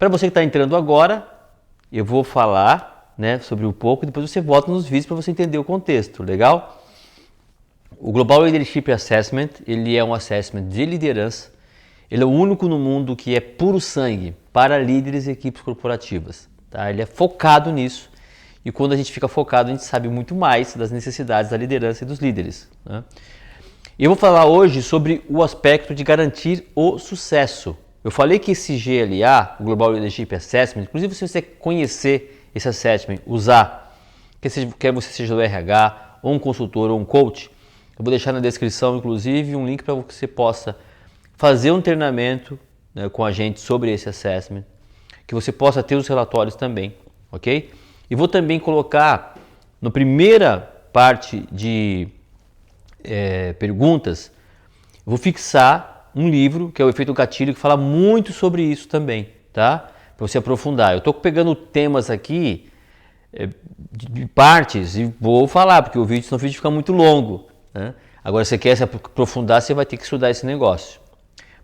Para você que está entrando agora, eu vou falar, né, sobre um pouco, depois você volta nos vídeos para você entender o contexto, legal? O Global Leadership Assessment, ele é um assessment de liderança, ele é o único no mundo que é puro sangue para líderes e equipes corporativas, tá? Ele é focado nisso e quando a gente fica focado, a gente sabe muito mais das necessidades da liderança e dos líderes, né? Eu vou falar hoje sobre o aspecto de garantir o sucesso. Eu falei que esse GLA, o Global Leadership Assessment, inclusive se você conhecer esse assessment, usar, quer você seja do RH, ou um consultor, ou um coach, eu vou deixar na descrição, inclusive, um link para que você possa fazer um treinamento, né, com a gente sobre esse assessment, que você possa ter os relatórios também, ok? E vou também colocar, na primeira parte de perguntas, eu vou fixar um livro, que é o Efeito Gatilho, que fala muito sobre isso também, tá? Para você aprofundar. Eu estou pegando temas aqui de partes e vou falar, porque o vídeo, senão o vídeo fica muito longo, né? Agora, se você quer se aprofundar, você vai ter que estudar esse negócio.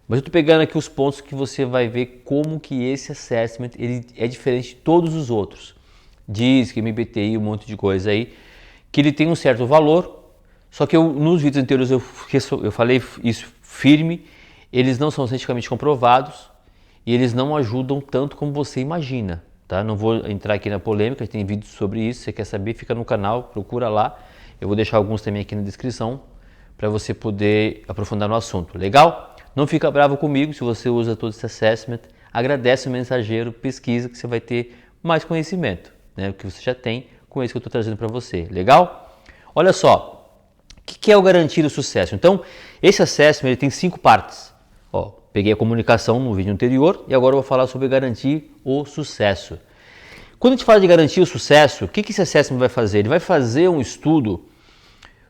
Mas eu estou pegando aqui os pontos que você vai ver como que esse assessment ele é diferente de todos os outros. DISC, MBTI, um monte de coisa aí, que ele tem um certo valor. Só que nos vídeos anteriores eu falei isso firme, eles não são cientificamente comprovados e eles não ajudam tanto como você imagina, tá? Não vou entrar aqui na polêmica, tem vídeos sobre isso, se você quer saber, fica no canal, procura lá. Eu vou deixar alguns também aqui na descrição para você poder aprofundar no assunto, legal? Não fica bravo comigo se você usa todo esse assessment, agradece o mensageiro, pesquisa que você vai ter mais conhecimento, né? O que você já tem com isso que eu estou trazendo para você, legal? Olha só. O que é o garantir o sucesso? Então, esse assessment ele tem 5 partes. Ó, peguei a comunicação no vídeo anterior e agora eu vou falar sobre garantir o sucesso. Quando a gente fala de garantir o sucesso, o que esse assessment vai fazer? Ele vai fazer um estudo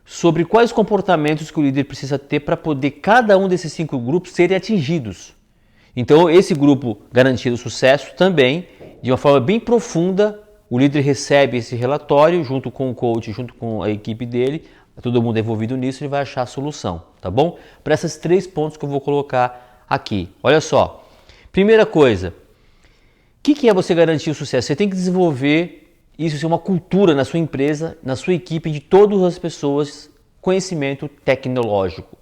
sobre quais comportamentos que o líder precisa ter para poder cada um desses 5 grupos serem atingidos. Então, esse grupo garantir o sucesso também, de uma forma bem profunda, o líder recebe esse relatório junto com o coach, junto com a equipe dele, todo mundo envolvido nisso, ele vai achar a solução, tá bom? Para esses 3 pontos que eu vou colocar aqui. Olha só, primeira coisa, o que é você garantir o sucesso? Você tem que desenvolver isso ser uma cultura na sua empresa, na sua equipe, de todas as pessoas, conhecimento tecnológico.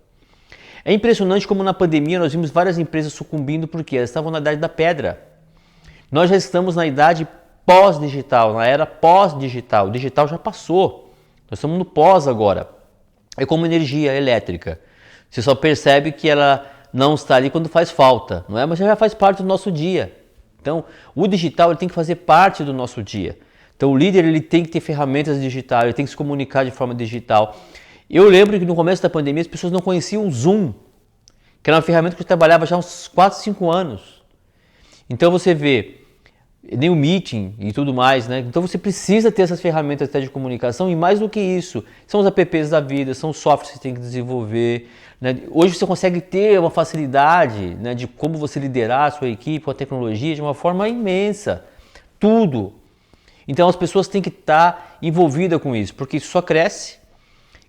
É impressionante como na pandemia nós vimos várias empresas sucumbindo porque elas estavam na idade da pedra. Nós já estamos na idade pós-digital, na era pós-digital. O digital já passou. Nós estamos no pós agora. É como energia elétrica. Você só percebe que ela não está ali quando faz falta, não é? Mas já faz parte do nosso dia. Então, o digital ele tem que fazer parte do nosso dia. Então, o líder ele tem que ter ferramentas digitais, ele tem que se comunicar de forma digital. Eu lembro que no começo da pandemia as pessoas não conheciam o Zoom, que era uma ferramenta que eu trabalhava já há uns 4, 5 anos. Então, você vê nem o meeting e tudo mais, né? Então você precisa ter essas ferramentas de comunicação e mais do que isso, são os apps da vida, são os softwares que você tem que desenvolver, né? Hoje você consegue ter uma facilidade, né, de como você liderar a sua equipe com a tecnologia de uma forma imensa, tudo. Então as pessoas têm que estar envolvidas com isso, porque isso só cresce,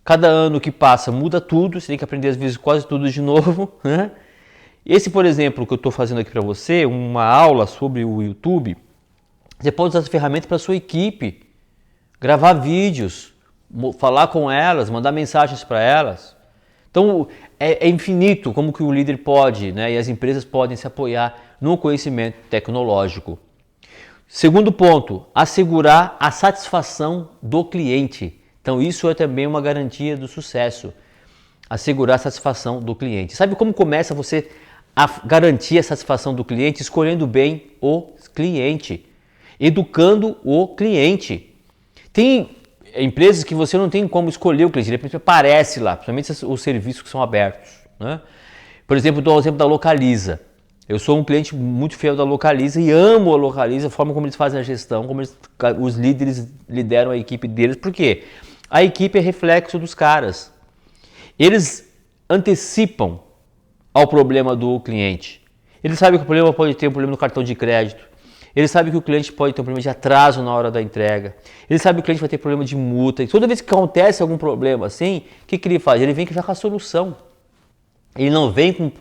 cada ano que passa muda tudo, você tem que aprender às vezes quase tudo de novo, né? Esse, por exemplo, que eu estou fazendo aqui para você, uma aula sobre o YouTube, você pode usar essa ferramenta para a sua equipe, gravar vídeos, falar com elas, mandar mensagens para elas. Então, é infinito como que o líder pode, né, e as empresas podem se apoiar no conhecimento tecnológico. Segundo ponto, assegurar a satisfação do cliente. Então, isso é também uma garantia do sucesso. Assegurar a satisfação do cliente. Sabe como começa você a garantir a satisfação do cliente? Escolhendo bem o cliente. Educando o cliente. Tem empresas que você não tem como escolher o cliente, ele aparece lá, principalmente os serviços que são abertos, né? Por exemplo, dou o exemplo da Localiza. Eu sou um cliente muito fiel da Localiza e amo a Localiza, a forma como eles fazem a gestão, como os líderes lideram a equipe deles. Por quê? A equipe é reflexo dos caras. Eles antecipam ao problema do cliente. Eles sabem que o problema pode ter um problema no cartão de crédito. Ele sabe que o cliente pode ter um problema de atraso na hora da entrega. Ele sabe que o cliente vai ter problema de multa. E toda vez que acontece algum problema assim, o que ele faz? Ele vem já com a solução. Ele não vem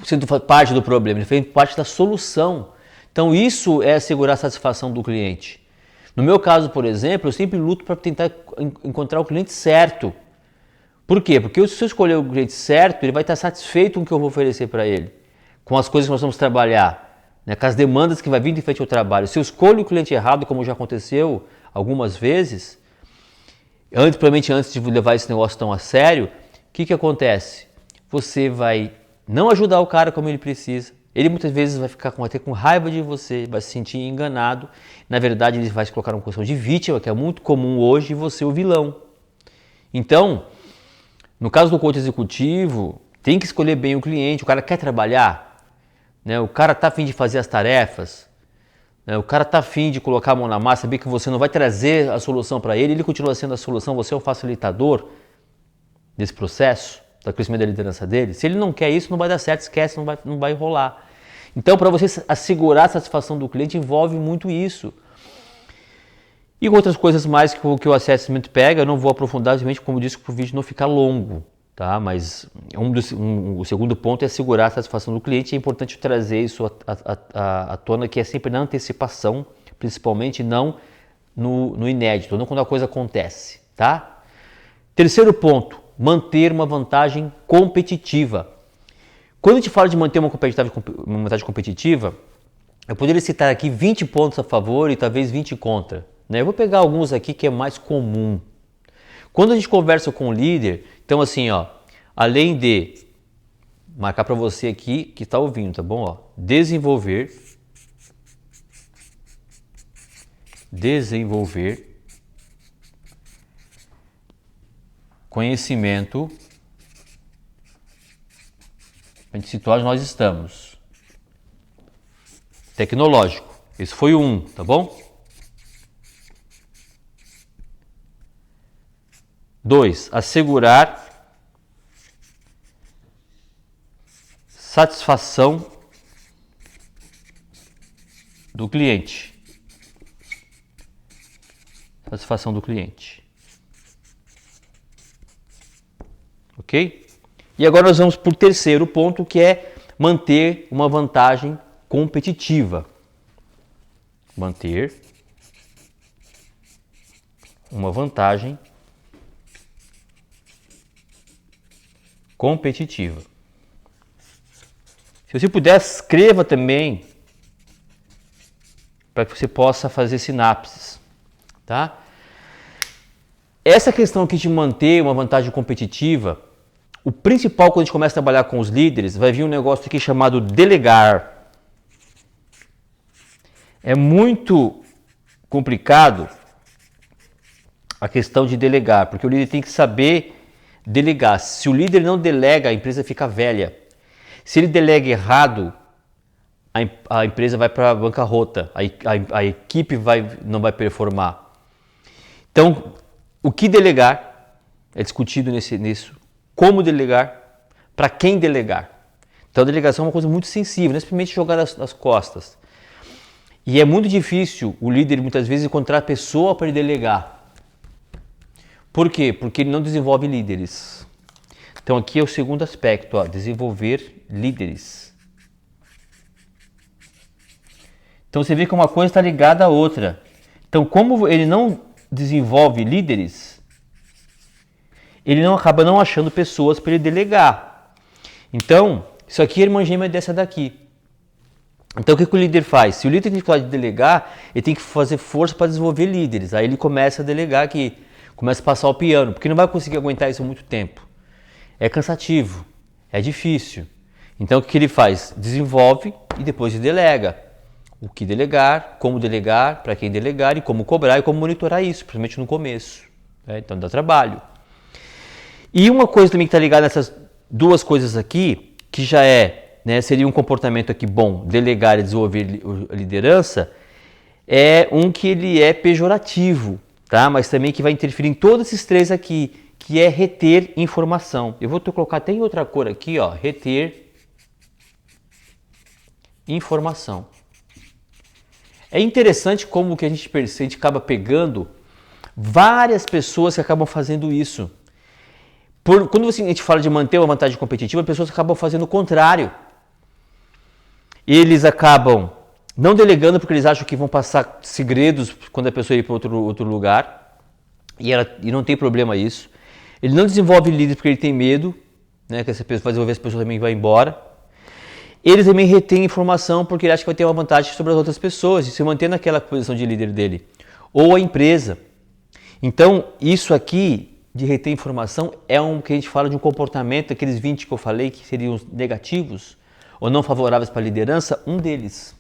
sendo parte do problema, ele vem parte da solução. Então isso é assegurar a satisfação do cliente. No meu caso, por exemplo, eu sempre luto para tentar encontrar o cliente certo. Por quê? Porque se eu escolher o cliente certo, ele vai estar satisfeito com o que eu vou oferecer para ele, com as coisas que nós vamos trabalhar, né, com as demandas que vai vir de frente ao trabalho. Se eu escolho o cliente errado, como já aconteceu algumas vezes, provavelmente antes de levar esse negócio tão a sério, o que acontece? Você vai não ajudar o cara como ele precisa, ele muitas vezes vai ficar até com raiva de você, vai se sentir enganado, na verdade ele vai se colocar numa posição de vítima, que é muito comum hoje, e você o vilão. Então, no caso do coach executivo, tem que escolher bem o cliente, o cara quer trabalhar, né? O cara está a fim de fazer as tarefas, né? O cara está a fim de colocar a mão na massa, saber que você não vai trazer a solução para ele, ele continua sendo a solução, você é o facilitador desse processo, do crescimento da liderança dele. Se ele não quer isso, não vai dar certo, esquece, não vai rolar. Então, para você assegurar a satisfação do cliente, envolve muito isso. E outras coisas mais que o assessment pega, eu não vou aprofundar, simplesmente como disse, para o vídeo não ficar longo, tá? Mas o segundo ponto é assegurar a satisfação do cliente. É importante trazer isso à tona, que é sempre na antecipação, principalmente não no inédito, não quando a coisa acontece, tá? Terceiro ponto, manter uma vantagem competitiva. Quando a gente fala de manter uma vantagem competitiva, eu poderia citar aqui 20 pontos a favor e talvez 20 contra. Eu vou pegar alguns aqui que é mais comum. Quando a gente conversa com o líder, então assim, ó, além de marcar para você aqui que está ouvindo, tá bom? Ó, desenvolver conhecimento, a gente situar onde nós estamos. Tecnológico. Esse foi um, tá bom? 2. Assegurar satisfação do cliente. Satisfação do cliente. Ok? E agora nós vamos para o terceiro ponto, que é manter uma vantagem competitiva. Manter uma vantagem competitiva. Se você puder, escreva também para que você possa fazer sinapses, tá? Essa questão aqui de manter uma vantagem competitiva, o principal quando a gente começa a trabalhar com os líderes, vai vir um negócio aqui chamado delegar. É muito complicado a questão de delegar, porque o líder tem que saber delegar. Se o líder não delega, a empresa fica velha. Se ele delega errado, a empresa vai para a bancarrota, a equipe não vai performar. Então, o que delegar é discutido nisso. Como delegar, para quem delegar. Então, a delegação é uma coisa muito sensível, não é simplesmente jogar nas costas. E é muito difícil o líder, muitas vezes, encontrar a pessoa para ele delegar. Por quê? Porque ele não desenvolve líderes. Então aqui é o segundo aspecto, ó, desenvolver líderes. Então você vê que uma coisa está ligada à outra. Então como ele não desenvolve líderes, ele acaba não achando pessoas para ele delegar. Então, isso aqui é a irmã gêmea dessa daqui. Então o que o líder faz? Se o líder tem dificuldade de delegar, ele tem que fazer força para desenvolver líderes. Aí ele começa a delegar aqui. Começa a passar o piano, porque não vai conseguir aguentar isso há muito tempo. É cansativo, é difícil. Então o que ele faz? Desenvolve e depois delega. O que delegar, como delegar, para quem delegar e como cobrar e como monitorar isso, principalmente no começo. Então dá trabalho. E uma coisa também que está ligada nessas duas coisas aqui, que já seria um comportamento aqui bom, delegar e desenvolver a liderança, é um que ele é pejorativo. Tá? Mas também que vai interferir em todos esses três aqui, que é reter informação. Eu vou colocar até em outra cor aqui, ó, reter informação. É interessante como que a gente acaba pegando várias pessoas que acabam fazendo isso. Quando a gente fala de manter uma vantagem competitiva, as pessoas acabam fazendo o contrário. Eles acabam Não delegando porque eles acham que vão passar segredos quando a pessoa ir para outro lugar. E não tem problema isso. Ele não desenvolve líderes porque ele tem medo, né, que essa pessoa vai desenvolver, essa pessoa também vai embora. Ele também retém informação porque ele acha que vai ter uma vantagem sobre as outras pessoas e se manter naquela posição de líder dele. Ou a empresa. Então, isso aqui de reter informação é um que a gente fala de um comportamento, aqueles 20 que eu falei que seriam negativos ou não favoráveis para a liderança, um deles.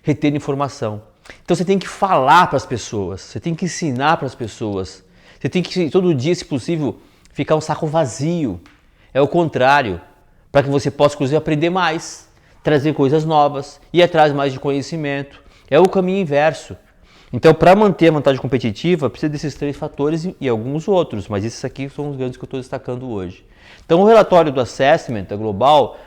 Reter informação. Então você tem que falar para as pessoas, você tem que ensinar para as pessoas, você tem que todo dia, se possível, ficar um saco vazio. É o contrário, para que você possa, inclusive, aprender mais, trazer coisas novas, ir atrás mais de conhecimento. É o caminho inverso. Então, para manter a vantagem competitiva, precisa desses 3 fatores e alguns outros, mas esses aqui são os grandes que eu estou destacando hoje. Então, o relatório do Assessment, da Global,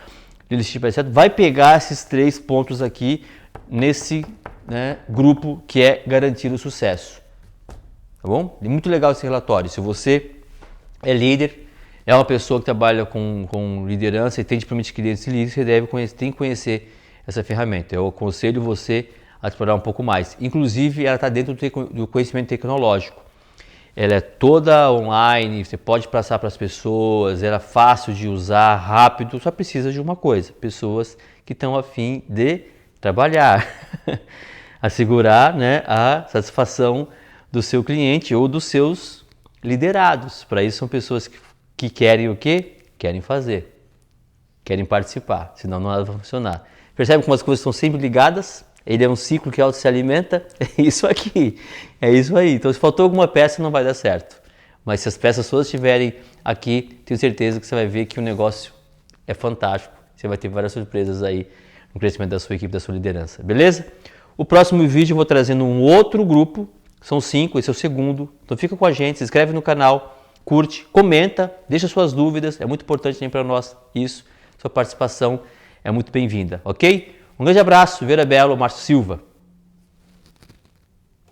vai pegar esses 3 pontos aqui nesse, né, grupo que é garantir o sucesso. Tá bom? É muito legal esse relatório. Se você é líder, é uma pessoa que trabalha com liderança e tem de permitir clientes líderes, você tem que conhecer essa ferramenta. Eu aconselho você a explorar um pouco mais. Inclusive, ela está dentro do conhecimento tecnológico. Ela é toda online, você pode passar para as pessoas, ela é fácil de usar, rápido, só precisa de uma coisa, pessoas que estão a fim de trabalhar, assegurar, né, a satisfação do seu cliente ou dos seus liderados. Para isso são pessoas que querem o quê? Querem fazer, querem participar, senão nada vai funcionar. Percebe como as coisas estão sempre ligadas? Ele é um ciclo que auto se alimenta, é isso aqui, é isso aí. Então se faltou alguma peça não vai dar certo. Mas se as peças todas estiverem aqui, tenho certeza que você vai ver que o negócio é fantástico. Você vai ter várias surpresas aí no crescimento da sua equipe, da sua liderança, beleza? O próximo vídeo eu vou trazendo um outro grupo, são 5, esse é o segundo. Então fica com a gente, se inscreve no canal, curte, comenta, deixa suas dúvidas, é muito importante também para nós isso. Sua participação é muito bem-vinda, ok? Um grande abraço, Vera Belo, Márcio Silva.